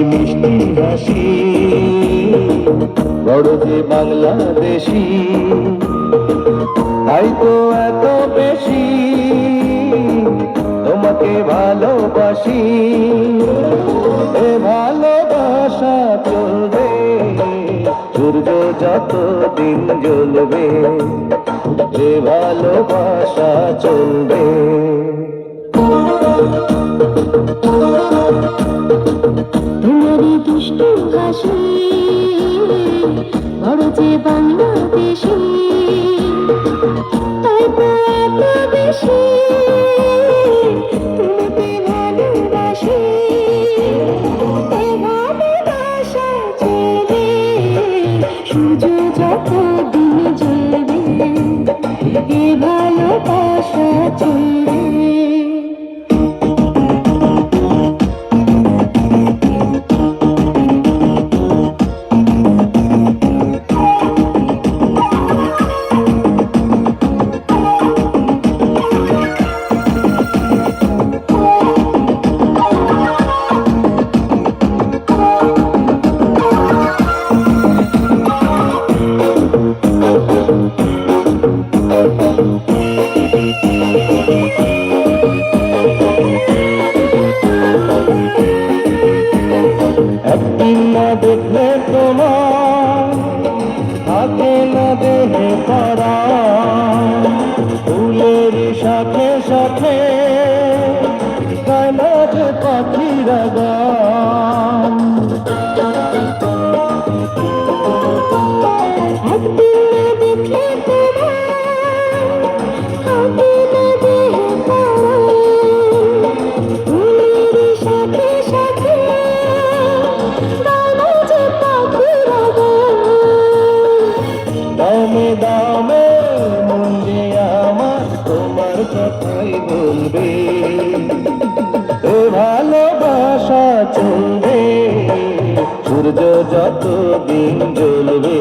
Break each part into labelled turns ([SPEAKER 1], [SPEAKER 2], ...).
[SPEAKER 1] মিষ্টি হাসি বড় যে বাংলাদেশি, তাই তো এত বেশি তোমাকে ভালোবাসি। এ ভালোবাসা চলবে, সূর্য যত দিন জ্বলবে, এ ভালোবাসা চলবে।
[SPEAKER 2] তোমারই দুষ্টু হাসি বড় যে বাংলাদেশি, তাই তো এত বেশি তোমাকে ভালোবাসি। এ ভালোবাসা চলবে, সূর্য যত দিন জ্বলবে, এ ভালোবাসা চলবে।
[SPEAKER 1] একদিন না দেখলে তোমার থাকে না দেহে পড়া, ফুলের সাথে সাথে গায় না যে পাখিরা গান। দামে দামে মন যে আমার তোমার কথাই বলবে, এ ভালোবাসা চলবে, সূর্য যত দিন জ্বলবে,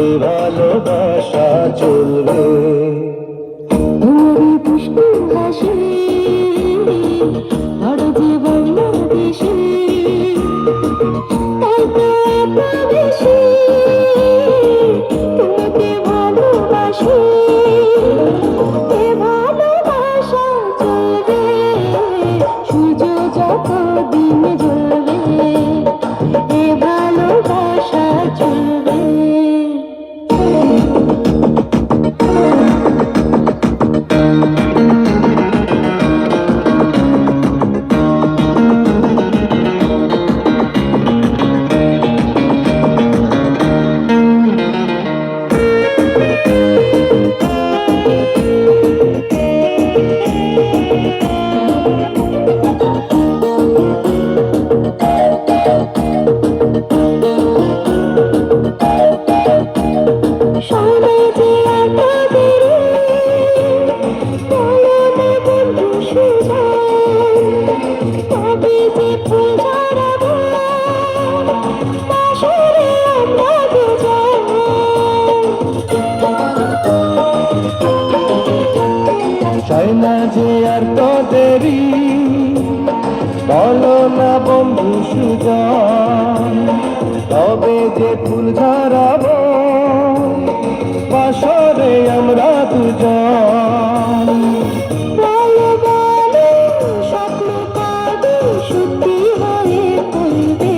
[SPEAKER 1] এ ভালোবাসা চলবে।
[SPEAKER 2] তোমারই দুষ্টু হাসি বড় যে বাংলাদেশি, তাই তো এত বেশি তোমাকে ভালোবাসি। এ ভালোবাসা চলবে, সূর্য যত দিন জ্বলবে, এ ভালোবাসা চলবে।
[SPEAKER 1] চাই না যে আর তো দেরি, বলো না বন্ধু সুজন, তবে যে ফুল ঝরাবো বাসরে আমরা দুজন।
[SPEAKER 2] বলো বলো স্বপ্ন কবে সত্যি হয়ে পড়বে,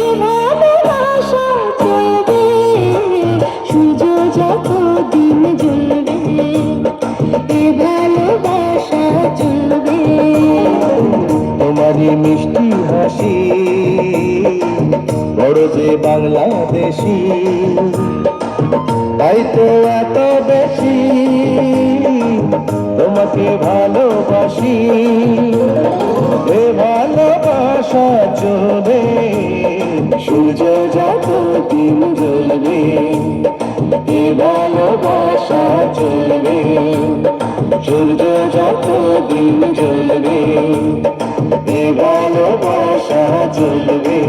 [SPEAKER 2] এ ভালোবাসা চলবে, সূর্য যত দিন জ্বলবে, এ ভালোবাসা চলবে।
[SPEAKER 1] তোমারই মিষ্টি হাসি বড় যে বাংলাদেশি, তাই তো এত বেশি তোমাকে ভালোবাসি। এ ভালোবাসা চলবে, সূর্য যত দিন জ্বলবে, এ ভালোবাসা চলবে, সূর্য যত দিন জ্বলবে, এ ভালোবাসা চলবে।